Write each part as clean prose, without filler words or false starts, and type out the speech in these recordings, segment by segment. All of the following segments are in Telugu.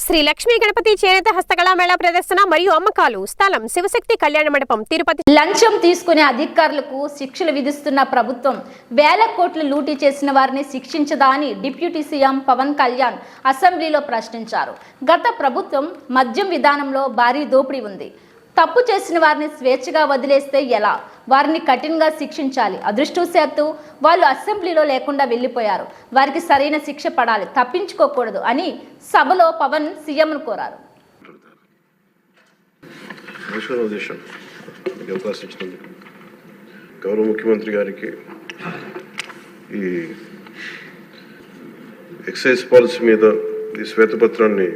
శ్రీ లక్ష్మీ గణపతి చేనేత హస్తకళా మేళా ప్రదర్శన మరియు అమ్మకాలు. స్థలం శివశక్తి కళ్యాణ మండపం, తిరుపతి. లంచం తీసుకునే అధికారులకు శిక్షలు విధిస్తున్న ప్రభుత్వం వేల కోట్లు లూటీ చేసిన వారిని శిక్షించదా అని డిప్యూటీ సీఎం పవన్ కళ్యాణ్ అసెంబ్లీలో ప్రశ్నించారు. గత ప్రభుత్వం మద్యం విధానంలో భారీ దోపిడీ ఉంది. తప్పు చేసిన వారిని స్వేచ్ఛగా వదిలేస్తే ఎలా? వారిని కఠినంగా శిక్షించాలి. అదృష్టవశాత్తు వాళ్ళు అసెంబ్లీలో లేకుండా వెళ్ళిపోయారు. వారికి సరైన శిక్ష పడాలి, తప్పించుకోకూడదు అని సభలో పవన్ సీఎంను కోరారు. గౌరవ ముఖ్యమంత్రి గారికి ఈ ఎక్సైజ్ పాలసీ మీద ఈ శ్వేతపత్రాన్ని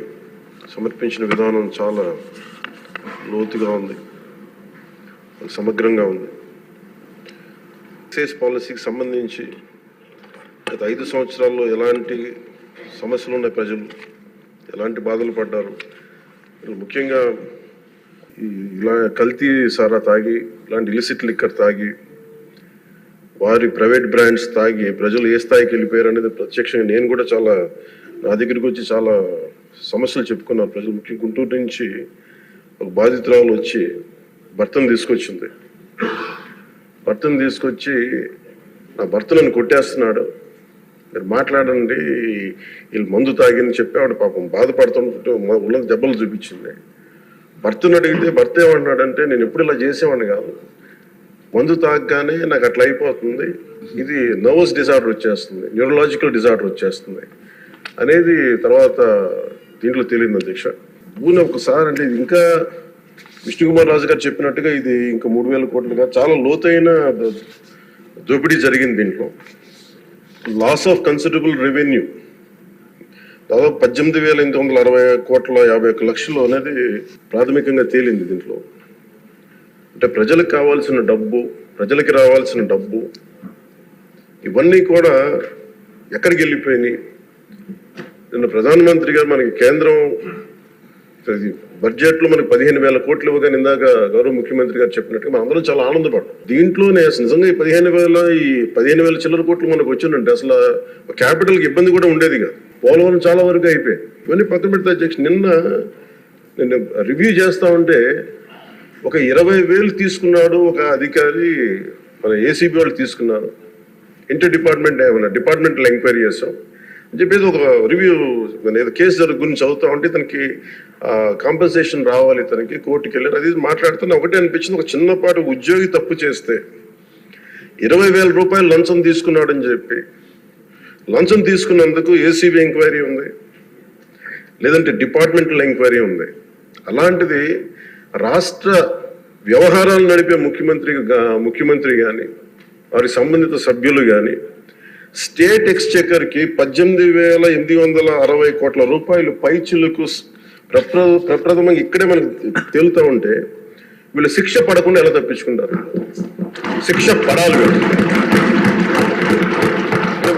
సమర్పించిన విధానం చాలా లోతుగా ఉంది, సమగ్రంగా ఉంది. ఎక్సైజ్ పాలసీకి సంబంధించి గత 5 సంవత్సరాల్లో ఎలాంటి సమస్యలు ఉన్నాయి, ప్రజలు ఎలాంటి బాధలు పడ్డారు, ముఖ్యంగా ఇలా కల్తీ సారా తాగి, ఇలాంటి ఇలిసిట్ లిక్కర్ తాగి, వారి ప్రైవేట్ బ్రాండ్స్ తాగి ప్రజలు ఏ స్థాయికి వెళ్ళిపోయారు అనేది ప్రత్యక్షంగా నేను కూడా చాలా నా దగ్గరికి వచ్చి చాలా సమస్యలు చెప్పుకున్నారు ప్రజలు. ముఖ్యంగా గుంటూరు నుంచి ఒక బాధితురాలు వచ్చి భర్తను తీసుకొచ్చింది. భర్తను తీసుకొచ్చి నా భర్త నన్ను కొట్టేస్తున్నాడు, మీరు మాట్లాడండి, వీళ్ళు మందు తాగిని చెప్పి ఆవిడ పాపం బాధపడుతుంటే ఉన్న దెబ్బలు చూపించింది. భర్తను అడిగితే భర్త ఏమన్నాడంటే, నేను ఎప్పుడు ఇలా చేసేవాడిని కాదు, మందు తాగగానే నాకు అట్లా అయిపోతుంది, ఇది నర్వస్ డిజార్డర్ వచ్చేస్తుంది, న్యూరలాజికల్ డిజార్డర్ వచ్చేస్తుంది అనేది తర్వాత దీంట్లో తెలియదు అధ్యక్ష. ఊనే ఒకసారి అంటే ఇది ఇంకా విష్ణుకుమార్ రాజు గారు చెప్పినట్టుగా ఇది ఇంకా 3,000 కోట్లుగా చాలా లోతైన దోపిడీ జరిగింది. దీంట్లో లాస్ ఆఫ్ కన్సిడరబుల్ రెవెన్యూ దాదాపు 18,860 కోట్ల 51 లక్షలు అనేది ప్రాథమికంగా తేలింది. దీంట్లో అంటే ప్రజలకు కావాల్సిన డబ్బు, ప్రజలకి రావాల్సిన డబ్బు ఇవన్నీ కూడా ఎక్కడికి వెళ్ళిపోయినాయి. నిన్న ప్రధానమంత్రి గారు మనకి కేంద్రం బడ్జెట్ లో మనకి 15,000 కోట్లు ఇవ్వగా ఇందాక గౌరవ ముఖ్యమంత్రి గారు చెప్పినట్టుగా మనం అందరం చాలా ఆనందపడ్డాం. దీంట్లోనే నిజంగా ఈ 15,000 చిల్లర కోట్లు మనకు వచ్చిందంటే అసలు క్యాపిటల్ కి ఇబ్బంది కూడా ఉండేది కాదు. పోలవరం చాలా వరకు అయిపోయింది. ఇవన్నీ పక్కన పెడితే అధ్యక్ష, నిన్న రివ్యూ చేస్తా ఉంటే ఒక 20,000 తీసుకున్నాడు ఒక అధికారి, మన ఏసీబీ వాళ్ళు తీసుకున్నారు. ఇంటర్ డిపార్ట్మెంటల్ ఎంక్వైరీ చేస్తాం అని చెప్పేసి ఒక రివ్యూ ఏదో కేసు గురించి చదువుతా ఉంటే తనకి కాంపెన్సేషన్ రావాలి, తనకి కోర్టుకి వెళ్ళారు. అది మాట్లాడుతున్నా ఒకటే అనిపించింది, ఒక చిన్నపాటి ఉద్యోగి తప్పు చేస్తే 20,000 రూపాయలు లంచం తీసుకున్నాడని చెప్పి లంచం తీసుకున్నందుకు ఏసీబీ ఎంక్వైరీ ఉంది, లేదంటే డిపార్ట్మెంటల్ ఎంక్వైరీ ఉంది. అలాంటిది రాష్ట్ర వ్యవహారాలు నడిపే ముఖ్యమంత్రి కానీ వారి సంబంధిత సభ్యులు కానీ స్టేట్ ఎక్స్చెకర్కి 18,860 కోట్ల రూపాయలు పైచిలకు ప్రప్రథమంగా ఇక్కడే మనకు తేలుతూ ఉంటే వీళ్ళు శిక్ష పడకుండా ఎలా తప్పించుకుంటారు? శిక్ష పడాలి.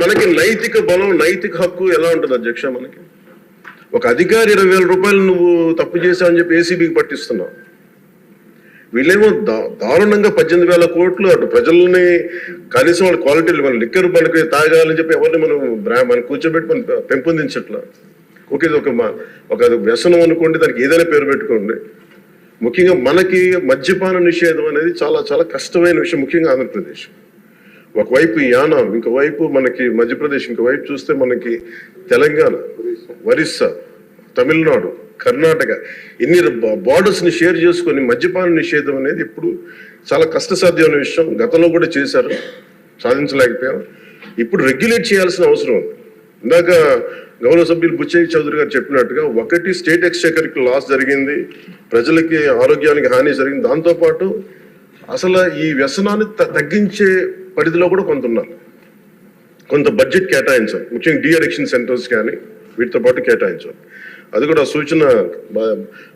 మనకి నైతిక బలం, నైతిక హక్కు ఎలా ఉంటుంది అధ్యక్ష? మనకి ఒక అధికారి 20,000 రూపాయలు నువ్వు తప్పు చేశావని చెప్పి ఏసీబీకి పట్టిస్తున్నావు. వీళ్ళేమో దారుణంగా 18,000 కోట్లు అటు ప్రజల్ని కనీసం వాళ్ళ క్వాలిటీలు మన లిక్కర్ మనకి తాగాలని చెప్పి ఎవరిని మనం కూర్చోబెట్టి మనం పెంపొందించట్లా. ఓకే, ఒక వ్యసనం అనుకోండి, దానికి ఏదైనా పేరు పెట్టుకోండి. ముఖ్యంగా మనకి మద్యపాన నిషేధం అనేది చాలా చాలా కష్టమైన విషయం, ముఖ్యంగా ఆంధ్రప్రదేశ్. ఒకవైపు యానాం, ఇంకోవైపు మనకి మధ్యప్రదేశ్, ఇంకోవైపు చూస్తే మనకి తెలంగాణ, ఒరిస్సా, తమిళనాడు, కర్ణాటక, ఇన్ని బార్డర్స్ ని షేర్ చేసుకొని మద్యపాన నిషేధం అనేది ఇప్పుడు చాలా కష్టసాధ్యమైన విషయం. గతంలో కూడా చేశారు, సాధించలేకపోయారు. ఇప్పుడు రెగ్యులేట్ చేయాల్సిన అవసరం ఉంది. ఇందాక గౌరవ సభ్యులు బుచ్చయ్య చౌదరి గారు చెప్పినట్టుగా ఒకటి స్టేట్ ఎక్స్చెకర్కి లాస్ జరిగింది, ప్రజలకి ఆరోగ్యానికి హాని జరిగింది. దాంతోపాటు అసలు ఈ వ్యసనాన్ని తగ్గించే పరిధిలో కూడా కొంత ఉన్నారు, కొంత బడ్జెట్ కేటాయించాలి. ముఖ్యంగా డీ అడిక్షన్ సెంటర్స్ కానీ వీటితో పాటు కేటాయించాలి. అది కూడా సూచన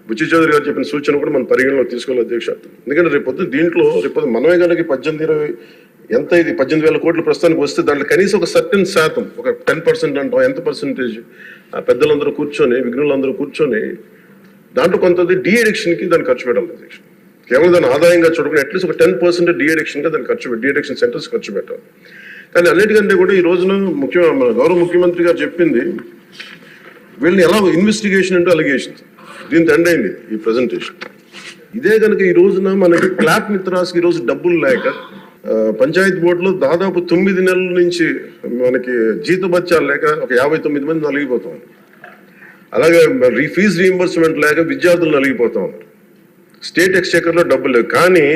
బుచ్చి చౌదరి గారు చెప్పిన సూచన కూడా మనం పరిగణలో తీసుకోవాలి అధ్యక్ష. ఎందుకంటే రేపొద్దు దీంట్లో మనమే కనుక 18,000 కోట్లు ప్రస్తుతానికి వస్తే దాంట్లో కనీసం ఒక సర్టెన్ శాతం, ఒక 10% అంటాం, ఎంత పర్సెంటేజ్ పెద్దలందరూ కూర్చొని, విఘ్నులందరూ కూర్చొని దాంట్లో కొంత డీ అడిక్షన్కి దాన్ని ఖర్చు పెట్టాలి అధ్యక్ష. కేవలం దాని ఆదాయంగా చూడకుండా అట్లీస్ట్ ఒక 10% డీ అడిక్షన్గా దాన్ని డీ అడిక్షన్ సెంటర్స్ ఖర్చు పెట్టాలి. కానీ అన్నిటికంటే కూడా ఈ రోజున గౌరవ ముఖ్యమంత్రి గారు చెప్పింది వీళ్ళని ఎలా ఇన్వెస్టిగేషన్ అంటే అలిగేషన్ దీంతో ఎండ్ అయింది ఈ ప్రజెంటేషన్. ఇదే కనుక ఈ రోజున మనకి క్లాప్ మిత్రాస్కి ఈ రోజు డబ్బులు లేక పంచాయతీ బోర్డులో దాదాపు 9 నెలల నుంచి మనకి జీతభత్యాలు లేక ఒక 59 మంది నలిగిపోతాం. అలాగే ఫీజు రీయింబర్స్మెంట్ లేక విద్యార్థులు నలిగిపోతాం. స్టేట్ ఎక్స్చెకర్లో డబ్బులు లేవు. కానీ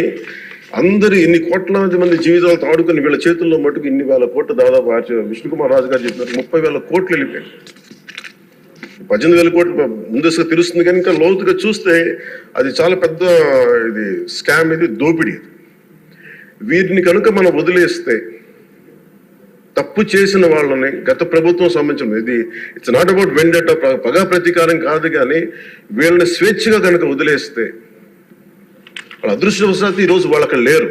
అందరూ ఇన్ని కోట్లాది మంది జీవితాలు తాడుకొని వీళ్ళ చేతుల్లో మటుకు ఇన్ని వేల కోట్లు దాదాపు విష్ణుకుమార్ రాజు గారు చెప్పినట్టు 30,000 కోట్లు వెళ్ళిపోయాయి. 18,000 కోట్లు ముందస్తుగా తెలుస్తుంది కానీ ఇంకా లోతుగా చూస్తే అది చాలా పెద్ద ఇది స్కామ్, ఇది దోపిడీ. వీటిని కనుక మనం వదిలేస్తే తప్పు చేసిన వాళ్ళని గత ప్రభుత్వం సంబంధించిన ఇది ఇట్స్ నాట్ అబౌట్ వెండట పగా ప్రతీకారం కాదు, కానీ వీళ్ళని స్వేచ్ఛగా కనుక వదిలేస్తే వాళ్ళ అదృష్టవశాత్తు ఈరోజు వాళ్ళు అక్కడ లేరు.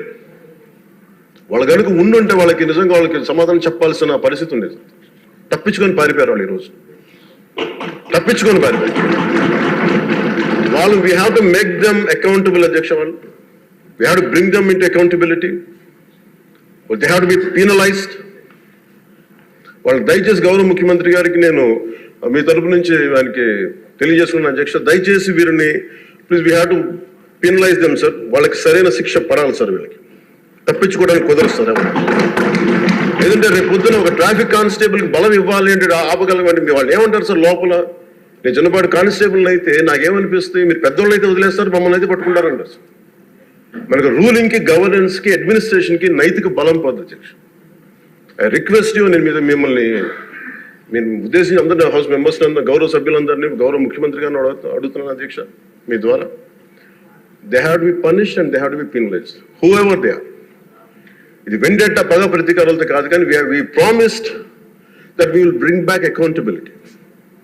వాళ్ళు కనుక ఉండుంటే వాళ్ళకి నిజంగా వాళ్ళకి సమాధానం చెప్పాల్సిన పరిస్థితి ఉండేది. తప్పించుకొని పారిపోయారు వాళ్ళు ఈరోజు, తప్పించుకొని పారిపోయారు వాళ్ళు. We have to make them accountable అధ్యక్ష. వాళ్ళు we have to bring them into accountability. They have to be penalised. వాళ్ళు దయచేసి గౌరవ ముఖ్యమంత్రి గారికి నేను మీ తరపు నుంచి ఆయనకి తెలియజేసుకున్న అధ్యక్ష, దయచేసి వీరిని please we have to penalise them sir. వాళ్ళకి సరైన శిక్ష పడాలి సార్. వీళ్ళకి తప్పించుకోవడానికి కుదరదు సార్. ఏదంటే రేపు పొద్దున ఒక ట్రాఫిక్ కానిస్టేబుల్కి బలం ఇవ్వాలి అంటే ఆపగలమంటే వాళ్ళు ఏమంటారు సార్ లోపల? నేను చిన్నపాటి కానిస్టేబుల్ అయితే నాకేమనిపిస్తుంది, మీరు పెద్దోళ్ళు అయితే వదిలేస్తారు, మమ్మల్ని అయితే పట్టుకుంటారంటారు సార్. మనకు రూలింగ్కి, గవర్నెన్స్కి, అడ్మినిస్ట్రేషన్కి నైతిక బలం పొందు అధ్యక్ష. ఐ రిక్వెస్ట్ యూ, నేను మిమ్మల్ని నేను ఉద్దేశించి అందరినీ హౌస్ మెంబర్స్ గౌరవ సభ్యులందరినీ గౌరవ ముఖ్యమంత్రి గారిని అడుగుతున్నాను అధ్యక్ష మీ ద్వారా. They have to be punished and they have to be penalized whoever they are. ఇది వెండెట్ట పగ ప్రతీకారాలతో కాదు, కానీ we promised that we will bring back accountability.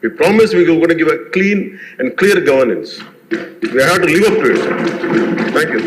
We promised we were going to give a clean and clear governance. We have to live up to it. Thank you.